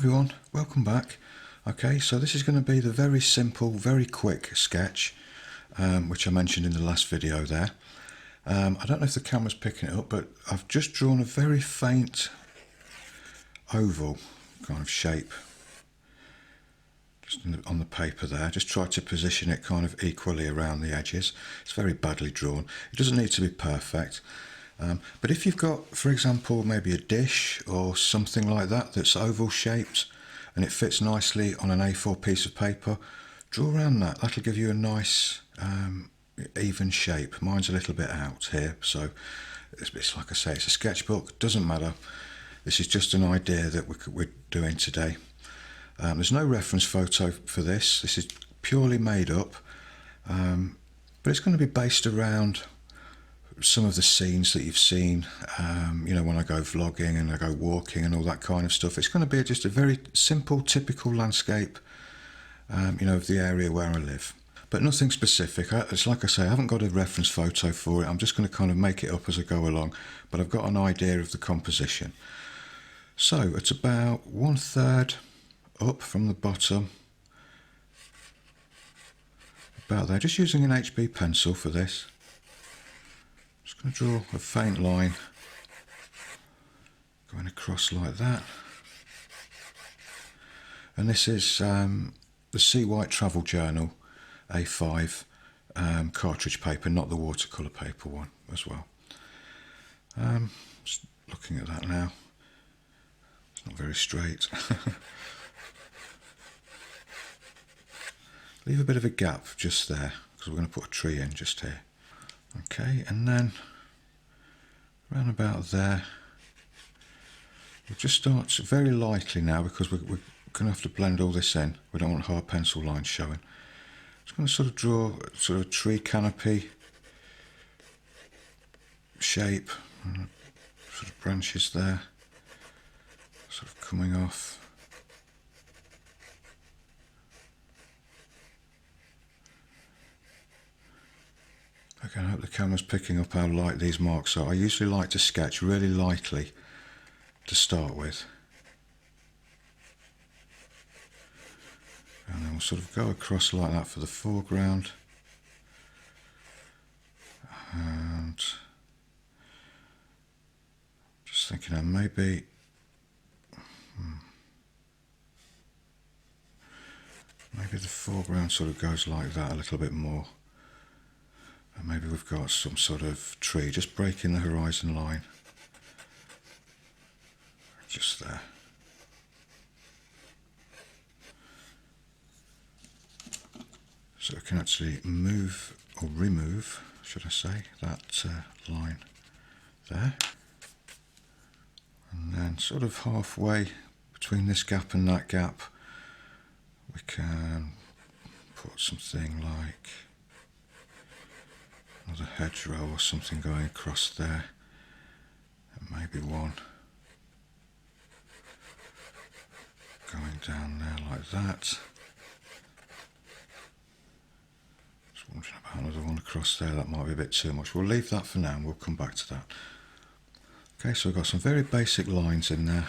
everyone, welcome back. Okay, so this is going to be the very simple, very quick sketch which I mentioned in the last video there. I don't know if the camera's picking it up, but I've just drawn a very faint oval kind of shape just on the paper there. Just try to position it kind of equally around the edges. It's very badly drawn. It doesn't need to be perfect. But if you've got, for example, maybe a dish or something like that that's oval shaped and it fits nicely on an A4 piece of paper, draw around that. That'll give you a nice even shape. Mine's a little bit out here, so it's like I say, it's a sketchbook, doesn't matter. This is just an idea that we're doing today. There's no reference photo for this. This is purely made up, but it's going to be based around some of the scenes that you've seen, you know, when I go vlogging and I go walking and all that kind of stuff. It's going to be just a very simple, typical landscape, you know, of the area where I live. But nothing specific. It's like I say, I haven't got a reference photo for it. I'm just going to kind of make it up as I go along, but I've got an idea of the composition. So it's about 1/3 up from the bottom, about there, just using an HB pencil for this. Just going to draw a faint line going across like that. And this is the Sea White Travel Journal A5 cartridge paper, not the watercolour paper one as well. Just looking at that now, it's not very straight. Leave a bit of a gap just there because we're going to put a tree in just here. Okay, and then around about there, we'll just start very lightly now because we're going to have to blend all this in. We don't want hard pencil lines showing. Just going to sort of draw sort of tree canopy shape, sort of branches there, sort of coming off. Again, I hope the camera's picking up how light these marks are. I usually like to sketch really lightly to start with. And then we'll sort of go across like that for the foreground. And just thinking now maybe maybe the foreground sort of goes like that a little bit more. And maybe we've got some sort of tree just breaking the horizon line. Just there. So we can actually move or remove, should I say, that line there. And then sort of halfway between this gap and that gap, we can put something like another hedgerow or something going across there, and maybe one going down there like that. Just wondering about another one across there. That might be a bit too much. We'll leave that for now and we'll come back to that. Okay, so we've got some very basic lines in there.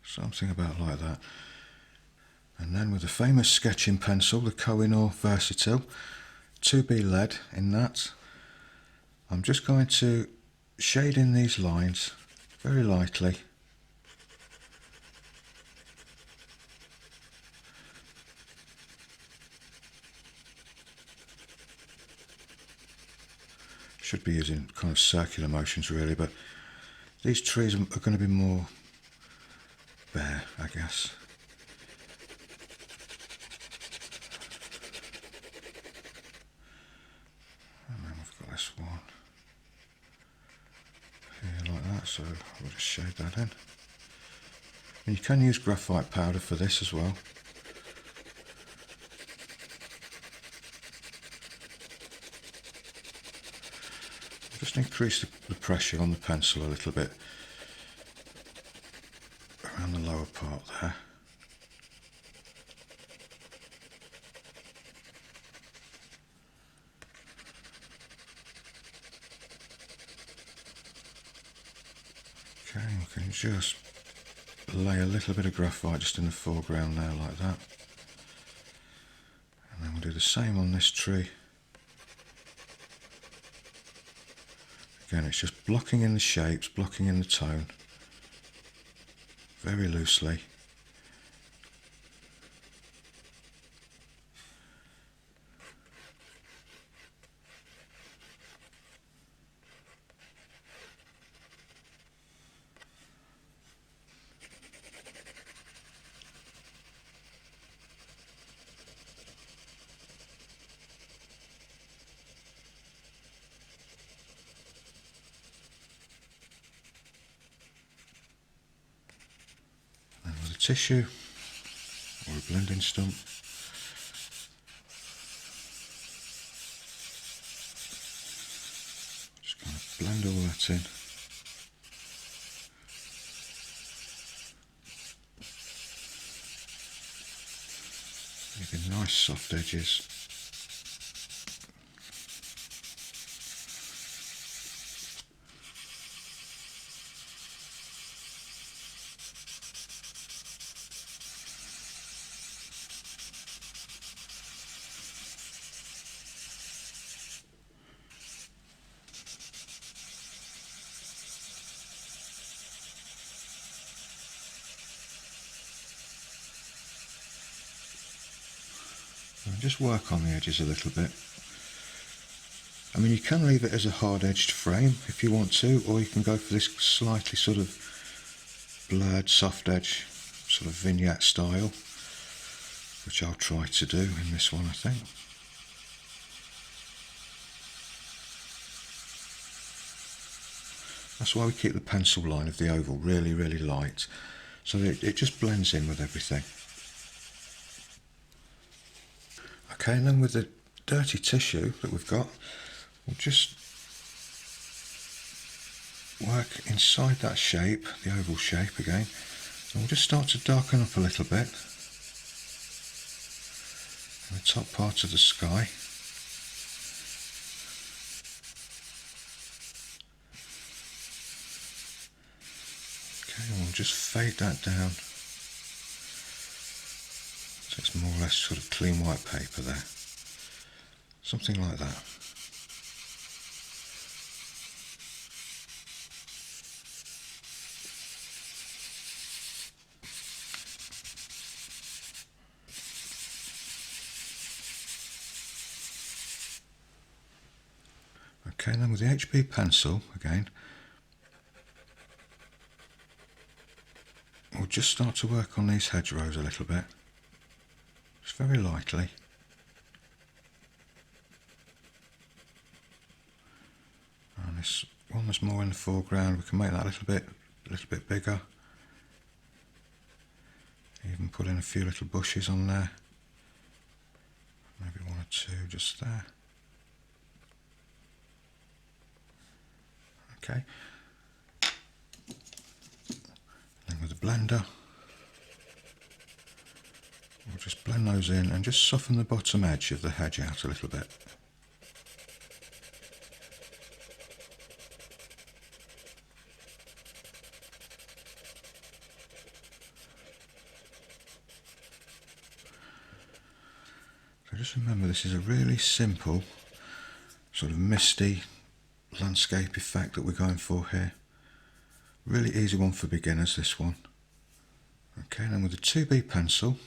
Something about like that. And then with the famous sketching pencil, the Kohinoor Versatile 2B lead in that, I'm just going to shade in these lines very lightly. Should be using kind of circular motions really, but these trees are going to be more bare, I guess. And then we've got this one here like that, so we'll just shade that in. And you can use graphite powder for this as well. Just increase the pressure on the pencil a little bit around the lower part there. Okay, we can just lay a little bit of graphite just in the foreground there like that. And then we'll do the same on this tree. Again, it's just blocking in the shapes, blocking in the tone, very loosely. And with a tissue or a blending stump, just kind of blend all that in. Making nice soft edges. And just work on the edges a little bit. I mean, you can leave it as a hard-edged frame if you want to, or you can go for this slightly sort of blurred soft edge sort of vignette style, which I'll try to do in this one, I think. That's why we keep the pencil line of the oval really, really light, so that it just blends in with everything. Okay, and then with the dirty tissue that we've got, we'll just work inside that shape, the oval shape again, and we'll just start to darken up a little bit in the top part of the sky. Okay, and we'll just fade that down so it's more or less sort of clean white paper there, something like that. Okay, and then with the HB pencil again, we'll just start to work on these hedgerows a little bit, just very lightly. And this one that's more in the foreground, we can make that a little bit bigger. Even put in a few little bushes on there, maybe one or two just there. Okay. Then with the blender, we'll just blend those in and just soften the bottom edge of the hedge out a little bit. So just remember, this is a really simple, sort of misty landscape effect that we're going for here. Really easy one for beginners, this one. Okay, then with the 2B pencil,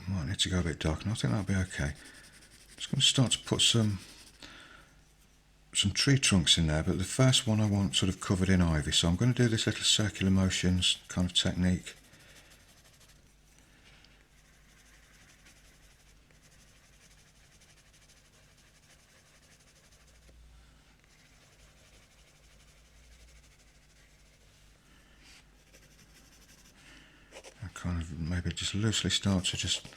might need to go a bit darker, and I think that'll be okay. Just going to start to put some tree trunks in there, but the first one I want sort of covered in ivy, so I'm going to do this little circular motions kind of technique. Kind of maybe just loosely start to just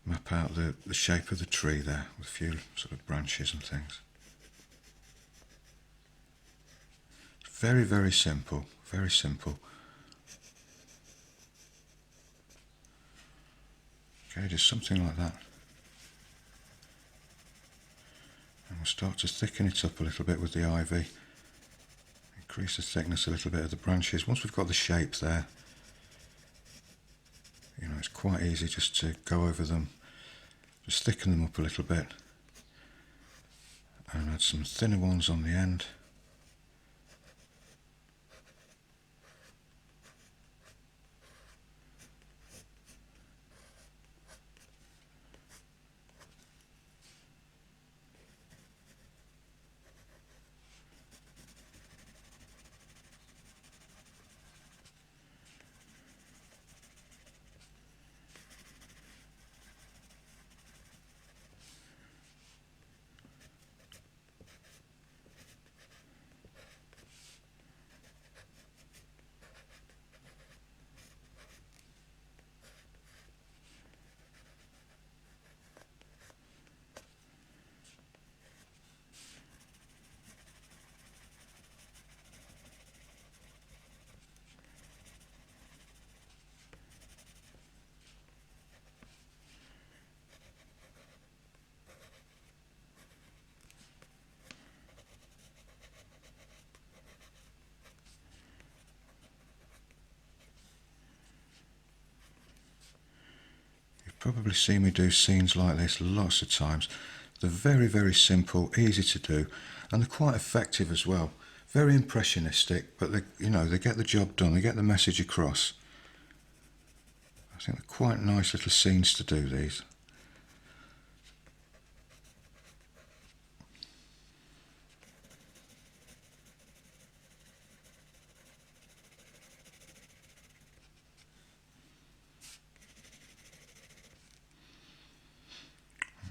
map out the shape of the tree there with a few sort of branches and things. Very, very simple, very simple. Okay, just something like that. And we'll start to thicken it up a little bit with the ivy. Increase the thickness a little bit of the branches. Once we've got the shape there, you know, it's quite easy just to go over them, just thicken them up a little bit, and add some thinner ones on the end. Probably seen me do scenes like this lots of times. They're very, very simple, easy to do, and they're quite effective as well. Very impressionistic, but they, you know, they get the job done, they get the message across. I think they're quite nice little scenes to do, these.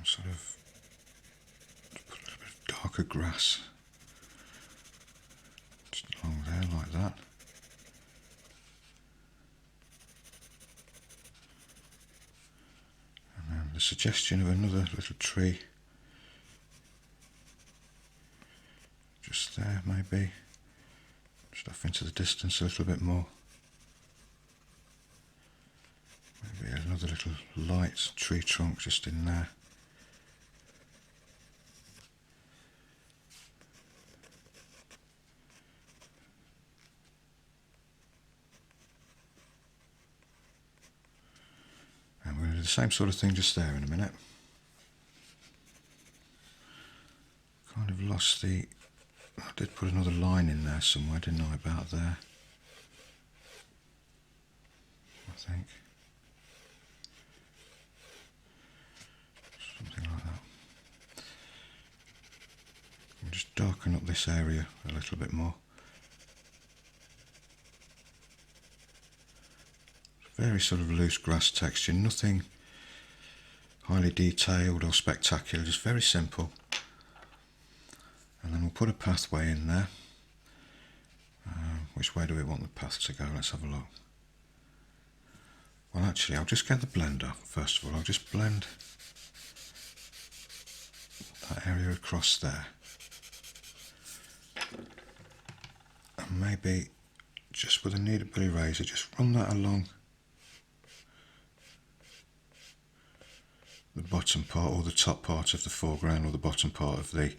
Sort of put a little bit of darker grass just along there like that. And then the suggestion of another little tree just there, maybe just off into the distance a little bit more. Maybe another little light tree trunk just in there. And we're going to do the same sort of thing just there in a minute. Kind of lost the... I did put another line in there somewhere, didn't I, about there? I think. Something like that. And just darken up this area a little bit more. Very sort of loose grass texture, nothing highly detailed or spectacular, just very simple. And then we'll put a pathway in there. Which way do we want the path to go? Let's have a look. Well, actually, I'll just get the blender first of all. I'll just blend that area across there. And maybe just with a kneadable eraser, just run that along the bottom part or the top part of the foreground, or the bottom part of the,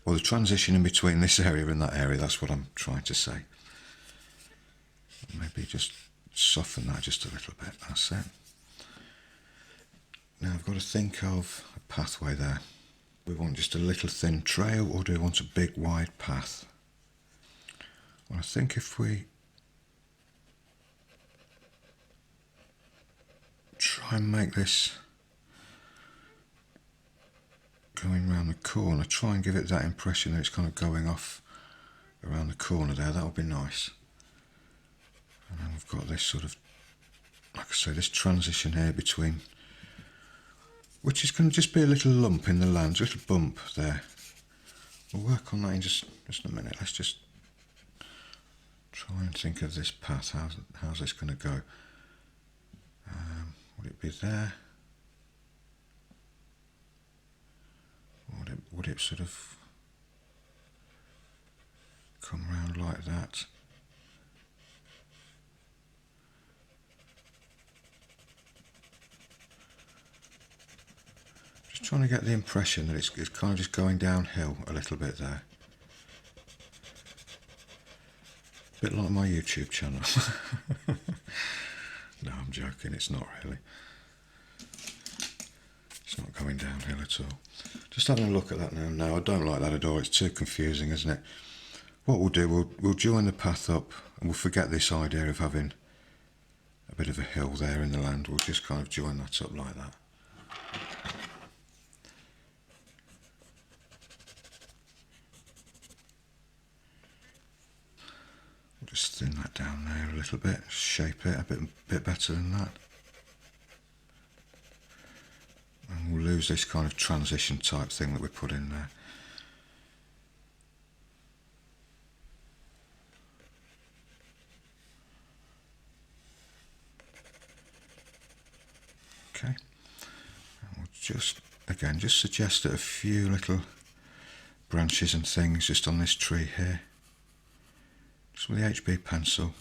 or the transition in between this area and that area. That's what I'm trying to say. Maybe just soften that just a little bit. That's it. Now I've got to think of a pathway there. We want just a little thin trail, or do we want a big wide path? Well, I think if we try and make this going around the corner, try and give it that impression that it's kind of going off around the corner there, that would be nice. And then we've got this sort of, like I say, this transition here between, which is going to just be a little lump in the land, a little bump there. We'll work on that in just a minute. Let's just try and think of this path. How's this going to go? Would it be there? Or would it sort of come round like that? Just trying to get the impression that it's kind of just going downhill a little bit there. A bit like my YouTube channel. No, I'm joking, it's not really. It's not going downhill at all. Just having a look at that now. No, I don't like that at all. It's too confusing, isn't it? What we'll do, we'll join the path up and we'll forget this idea of having a bit of a hill there in the land. We'll just kind of join that up like that. We'll just thin that down there a little bit, shape it a bit better than that. And we'll lose this kind of transition type thing that we put in there. Okay, and we'll just, again, just suggest that a few little branches and things just on this tree here, just with the HB pencil.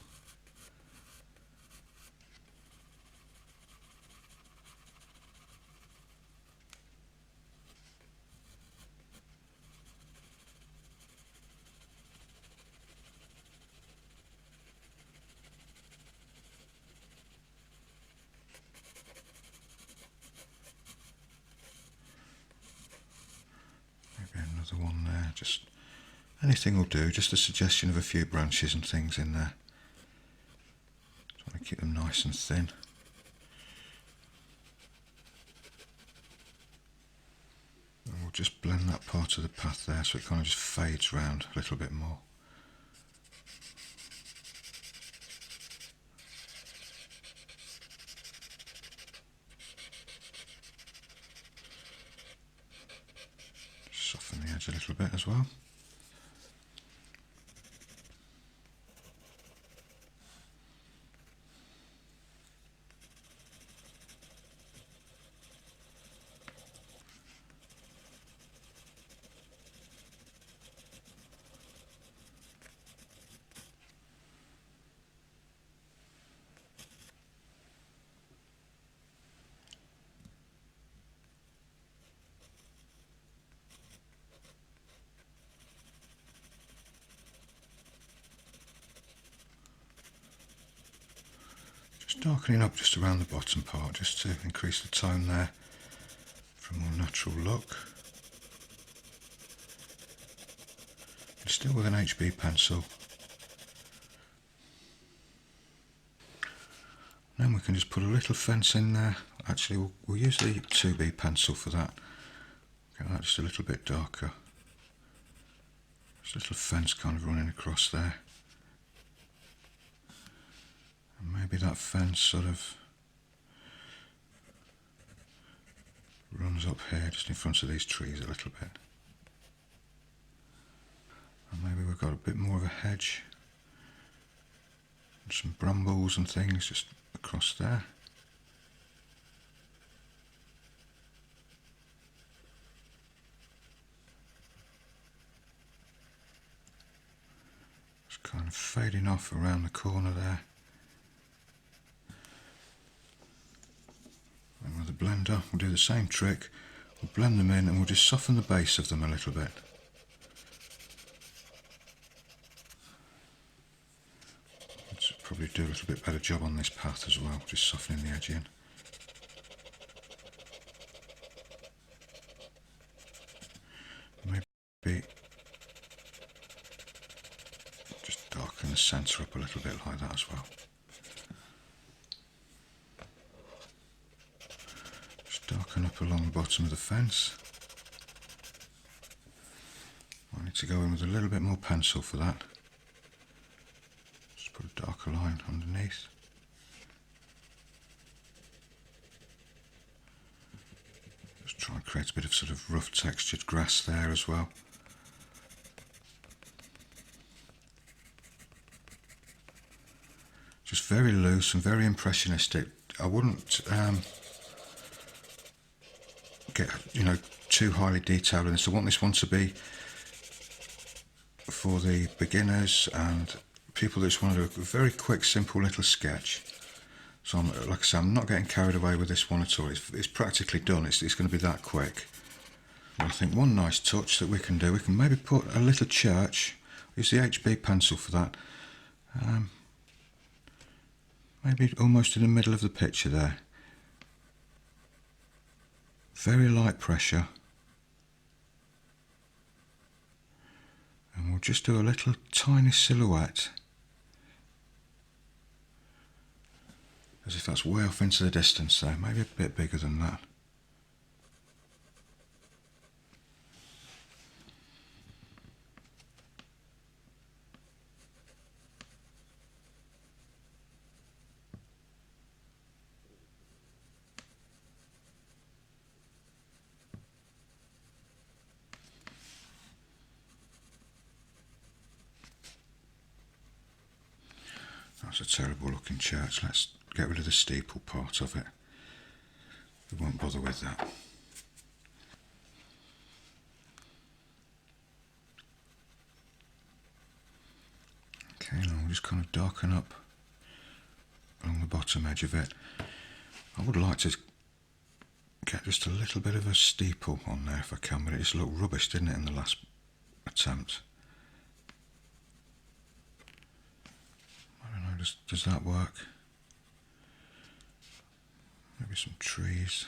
Another one there, just anything will do, just a suggestion of a few branches and things in there. Trying to keep them nice and thin. And we'll just blend that part of the path there so it kind of just fades round a little bit more. Soften the edge a little bit as well. Just darkening up just around the bottom part, just to increase the tone there for a more natural look. And still with an HB pencil. Then we can just put a little fence in there. Actually, we'll use the 2B pencil for that. Get that just a little bit darker. Just a little fence kind of running across there. And maybe that fence sort of runs up here just in front of these trees a little bit. And maybe we've got a bit more of a hedge. And some brambles and things just across there. Just kind of fading off around the corner there. And with the blender, we'll do the same trick. We'll blend them in and we'll just soften the base of them a little bit. Let's probably do a little bit better job on this path as well, just softening the edge in. Maybe just darken the centre up a little bit like that as well. Darken up along the bottom of the fence. I need to go in with a little bit more pencil for that. Just put a darker line underneath. Just try and create a bit of sort of rough textured grass there as well. Just very loose and very impressionistic. I wouldn't get, too highly detailed in this. I want this one to be for the beginners and people that just want to do a very quick, simple little sketch. So like I say, I'm not getting carried away with this one at all. It's practically done. It's going to be that quick. I think one nice touch that we can do, we can maybe put a little church. Use the HB pencil for that. Maybe almost in the middle of the picture there. Very light pressure. And we'll just do a little tiny silhouette. As if that's way off into the distance there, maybe a bit bigger than that. That's a terrible looking church. Let's get rid of the steeple part of it. We won't bother with that. Okay, now we'll just kind of darken up along the bottom edge of it. I would like to get just a little bit of a steeple on there if I can, but it just looked rubbish, didn't it, in the last attempt? I don't know, does that work? Maybe some trees,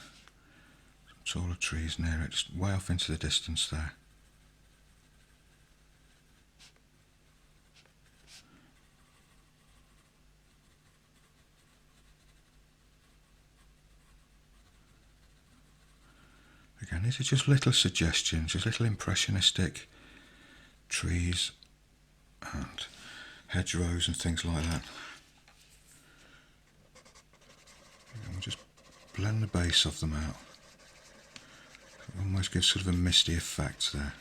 some taller trees near it, just way off into the distance there. Again, these are just little suggestions, just little impressionistic trees and hedgerows and things like that. And we'll just blend the base of them out. It almost gives sort of a misty effect there.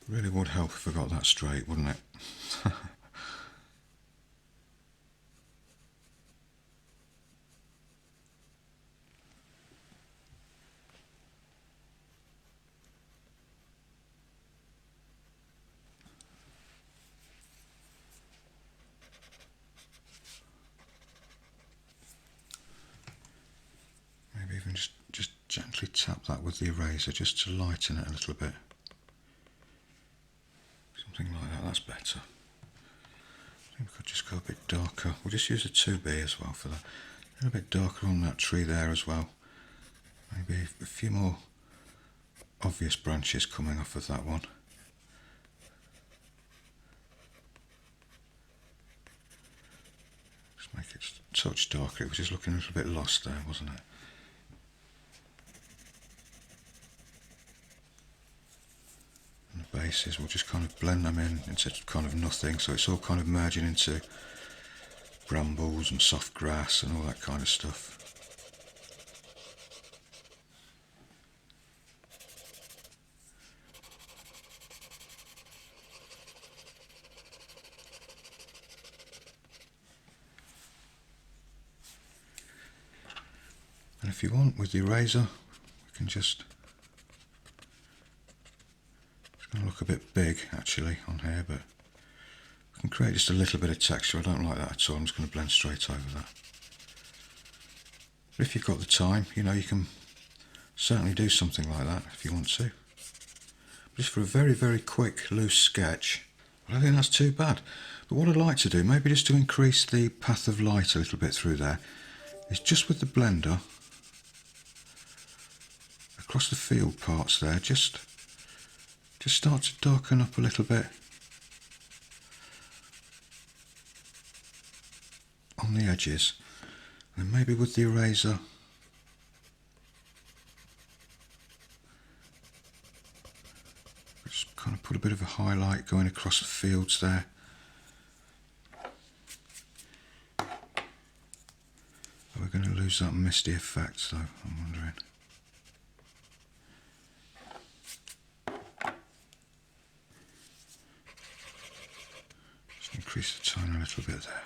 Really would help if I got that straight, wouldn't it? Maybe even just gently tap that with the eraser just to lighten it a little bit. Something like that, that's better. I think we could just go a bit darker. We'll just use a 2B as well for that. A little bit darker on that tree there as well. Maybe a few more obvious branches coming off of that one. Just make it a touch darker. It was just looking a little bit lost there, wasn't it? And the bases, we'll just kind of blend them in into kind of nothing, so it's all kind of merging into brambles and soft grass and all that kind of stuff. And if you want, with the eraser, we can just, it's going to look a bit big actually on here, but we can create just a little bit of texture. I don't like that at all. I'm just going to blend straight over that. But if you've got the time, you know, you can certainly do something like that if you want to. Just for a very, very quick, loose sketch, I don't think that's too bad. But what I'd like to do, maybe just to increase the path of light a little bit through there, is just with the blender, across the field parts there, just start to darken up a little bit on the edges, and maybe with the eraser just kind of put a bit of a highlight going across the fields there. Are we going to lose that misty effect though, I'm wondering. Just increase the tone a little bit there.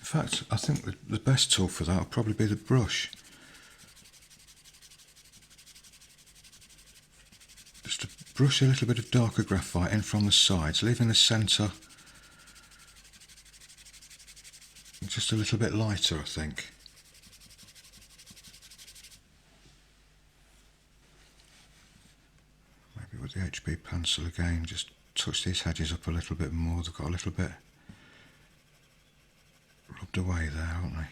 In fact, I think the best tool for that will probably be the brush. brush a little bit of darker graphite in from the sides, leaving the centre just a little bit lighter, I think. Maybe with the HB pencil again, just touch these edges up a little bit more. They've got a little bit rubbed away there, haven't they?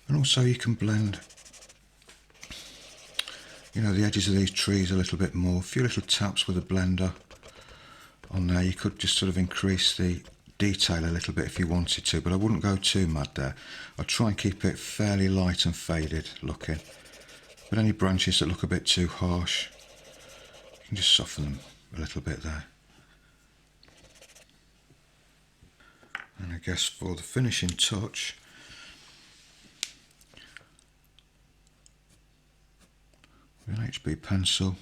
And also you can blend, you know, the edges of these trees a little bit more. A few little taps with a blender on there. You could just sort of increase the detail a little bit if you wanted to, but I wouldn't go too mad there. I'd try and keep it fairly light and faded looking. But any branches that look a bit too harsh, you can just soften them a little bit there. And I guess for the finishing touch, with an HB pencil,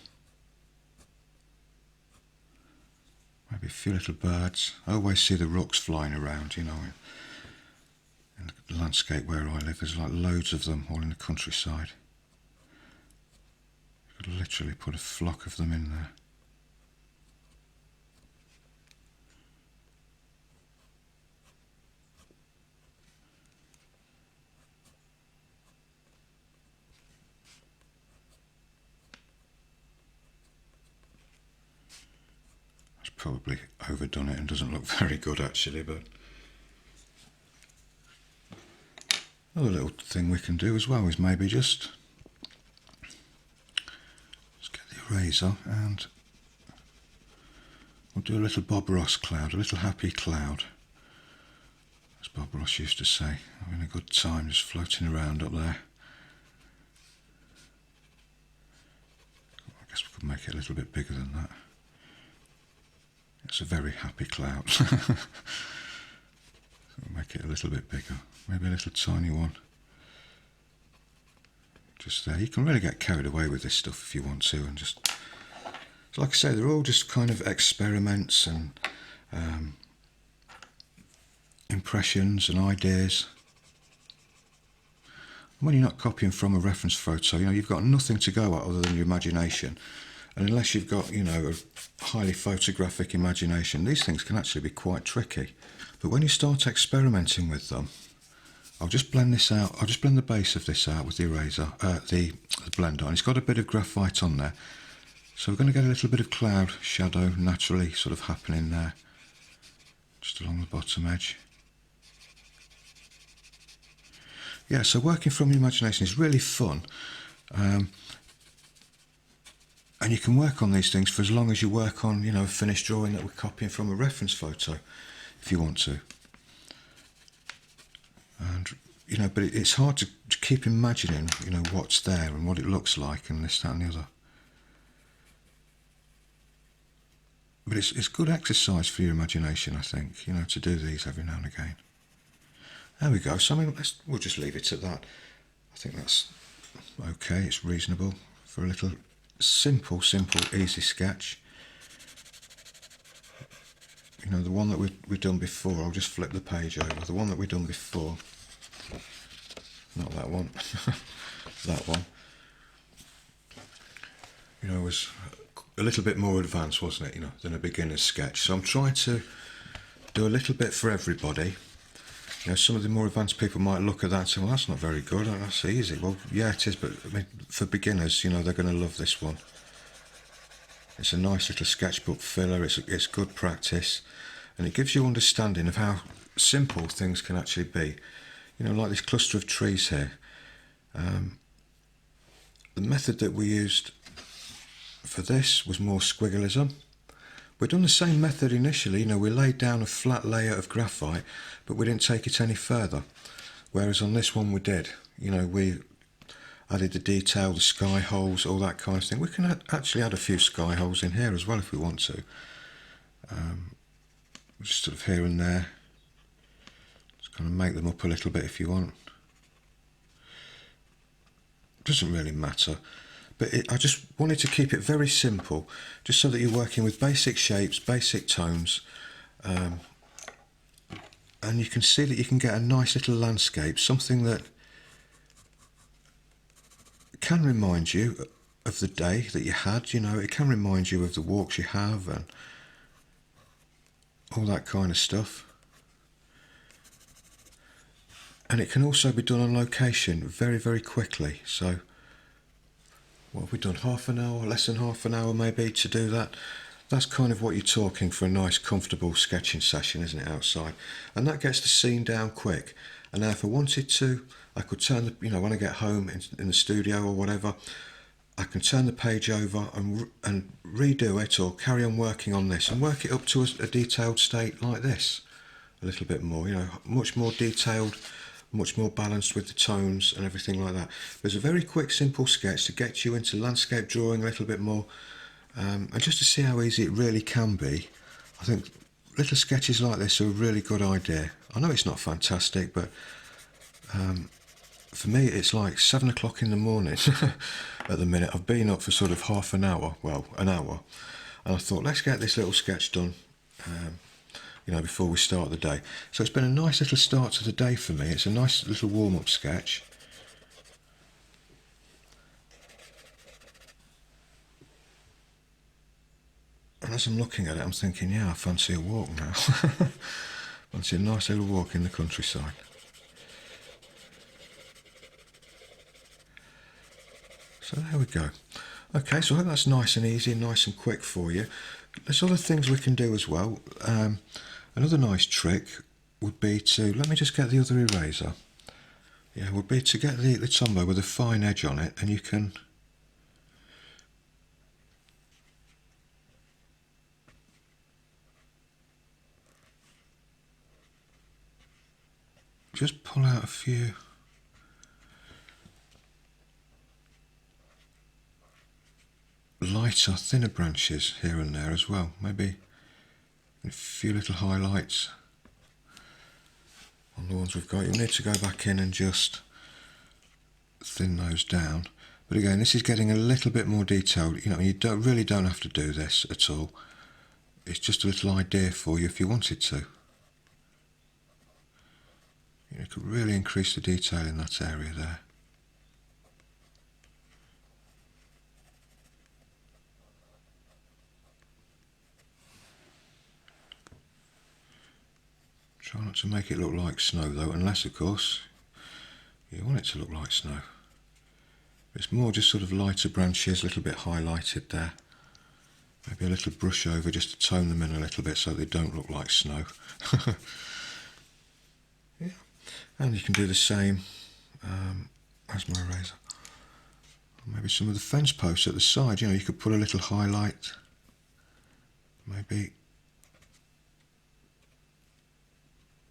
maybe a few little birds. I always see the rooks flying around, you know, in the landscape where I live. There's like loads of them all in the countryside. You could literally put a flock of them in there. Probably overdone it and doesn't look very good actually, but another little thing we can do as well is maybe just get the eraser and we'll do a little Bob Ross cloud, a little happy cloud, as Bob Ross used to say, having a good time just floating around up there. I guess we could make it a little bit bigger than that. It's a very happy cloud. So we'll make it a little bit bigger, maybe a little tiny one. Just there. You can really get carried away with this stuff if you want to, and just, so like I say, they're all just kind of experiments and impressions and ideas. And when you're not copying from a reference photo, you know, you've got nothing to go at other than your imagination. And unless you've got, you know, a highly photographic imagination, these things can actually be quite tricky. But when you start experimenting with them, I'll just blend this out. I'll just blend the base of this out with the eraser, the blender. And it's got a bit of graphite on there. So we're going to get a little bit of cloud shadow naturally sort of happening there, just along the bottom edge. Yeah, so working from your imagination is really fun. And you can work on these things for as long as you work on, you know, a finished drawing that we're copying from a reference photo, if you want to. And, you know, but it's hard to keep imagining, you know, what's there and what it looks like and this, that and the other. But it's good exercise for your imagination, I think, you know, to do these every now and again. There we go. So, I mean, we'll just leave it at that. I think that's okay. It's reasonable for a little simple, easy sketch. You know, the one that we've done before, I'll just flip the page over. The one that we've done before, not that one, that one, you know, was a little bit more advanced, wasn't it, you know, than a beginner's sketch. So I'm trying to do a little bit for everybody. You know, some of the more advanced people might look at that and say, well, that's not very good, that's easy. Well, yeah, it is, but I mean, for beginners, you know, they're going to love this one. It's a nice little sketchbook filler, it's good practice, and it gives you understanding of how simple things can actually be. You know, like this cluster of trees here. The method that we used for this was more squiggleism, We've done the same method initially, you know, we laid down a flat layer of graphite, but we didn't take it any further. Whereas on this one we did. You know, we added the detail, the sky holes, all that kind of thing. We can actually add a few sky holes in here as well if we want to. Just sort of here and there. Just kind of make them up a little bit if you want. Doesn't really matter. But I just wanted to keep it very simple, just so that you're working with basic shapes, basic tones, and you can see that you can get a nice little landscape, something that can remind you of the day that you had, you know, it can remind you of the walks you have and all that kind of stuff. And it can also be done on location very, very quickly. So what have we done, half an hour, less than half an hour maybe to do that? That's kind of what you're talking for a nice comfortable sketching session, isn't it, outside? And that gets the scene down quick. And now if I wanted to, I could turn the, you know, when I get home in the studio or whatever, I can turn the page over and redo it or carry on working on this and work it up to a detailed state like this. A little bit more, you know, much more detailed, much more balanced with the tones and everything like that. There's a very quick, simple sketch to get you into landscape drawing a little bit more, and just to see how easy it really can be. I think little sketches like this are a really good idea. I know it's not fantastic, but for me it's like 7 o'clock in the morning at the minute. I've been up for sort of half an hour, well, an hour, and I thought let's get this little sketch done, you know, before we start the day. So it's been a nice little start to the day for me. It's a nice little warm-up sketch. And as I'm looking at it, I'm thinking, yeah, I fancy a walk now. Fancy a nice little walk in the countryside. So there we go. Okay, so I hope that's nice and easy and nice and quick for you. There's other things we can do as well. Another nice trick would be to, let me just get the other eraser. Yeah, would be to get the Tombow with a fine edge on it, and you can just pull out a few lighter, thinner branches here and there as well. Maybe a few little highlights on the ones we've got. You'll need to go back in and just thin those down. But again, this is getting a little bit more detailed. You know, you really don't have to do this at all. It's just a little idea for you if you wanted to. You could really increase the detail in that area there. Try not to make it look like snow though, unless of course you want it to look like snow. It's more just sort of lighter branches, a little bit highlighted there. Maybe a little brush over just to tone them in a little bit so they don't look like snow. Yeah, and you can do the same as my eraser. Maybe some of the fence posts at the side, you know, you could put a little highlight, maybe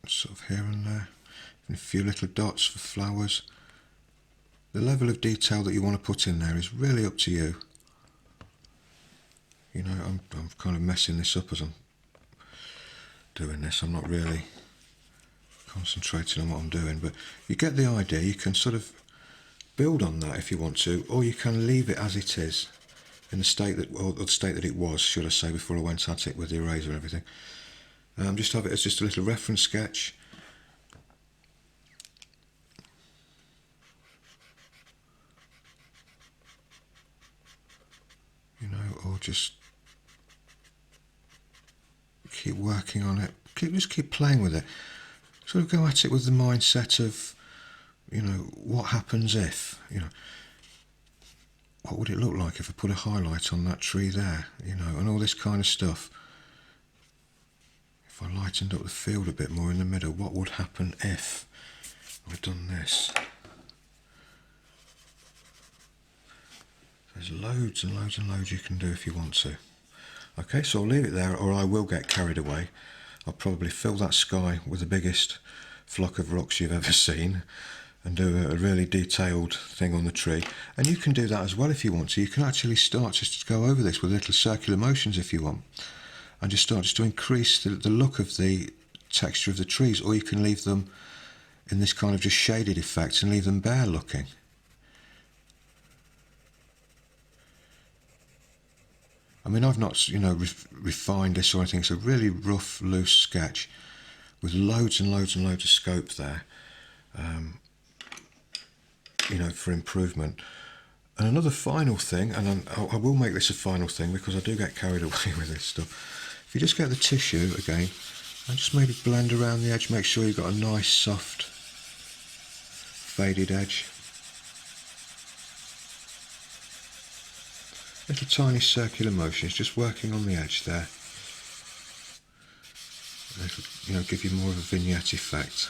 sort of here and there, and a few little dots for flowers. The level of detail that you want to put in there is really up to you. You know, I'm kind of messing this up as I'm doing this. I'm not really concentrating on what I'm doing, but you get the idea. You can sort of build on that if you want to, or you can leave it as it is in the state that, or the state that it was, should I say, before I went at it with the eraser and everything. Just have it as just a little reference sketch. You know, or just keep working on it. Just keep playing with it. Sort of go at it with the mindset of, you know, what happens if, you know, what would it look like if I put a highlight on that tree there, you know, and all this kind of stuff. If I lightened up the field a bit more in the middle, what would happen if I'd done this? There's loads and loads and loads you can do if you want to. Okay, so I'll leave it there, or I will get carried away. I'll probably fill that sky with the biggest flock of rocks you've ever seen and do a really detailed thing on the tree. And you can do that as well if you want to. You can actually start just to go over this with little circular motions if you want, and just start just to increase the look of the texture of the trees, or you can leave them in this kind of just shaded effect and leave them bare looking. I mean, I've not, refined this or anything. It's a really rough, loose sketch with loads and loads and loads of scope there, for improvement. And another final thing, and I will make this a final thing because I do get carried away with this stuff. If you just get the tissue again, and just maybe blend around the edge, make sure you've got a nice, soft, faded edge. Little tiny circular motions, just working on the edge there. It'll, give you more of a vignette effect.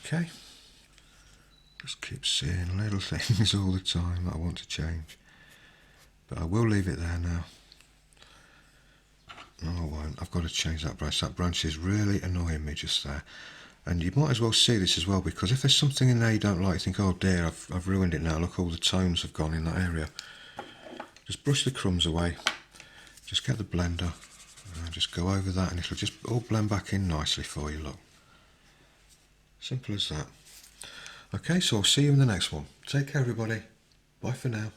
Okay. Just keep seeing little things all the time that I want to change. But I will leave it there now. No, I won't. I've got to change that branch. That branch is really annoying me just there. And you might as well see this as well, because if there's something in there you don't like, you think, oh dear, I've ruined it now. Look, all the tones have gone in that area. Just brush the crumbs away. Just get the blender and just go over that, and it'll just all blend back in nicely for you, look. Simple as that. Okay, so I'll see you in the next one. Take care, everybody. Bye for now.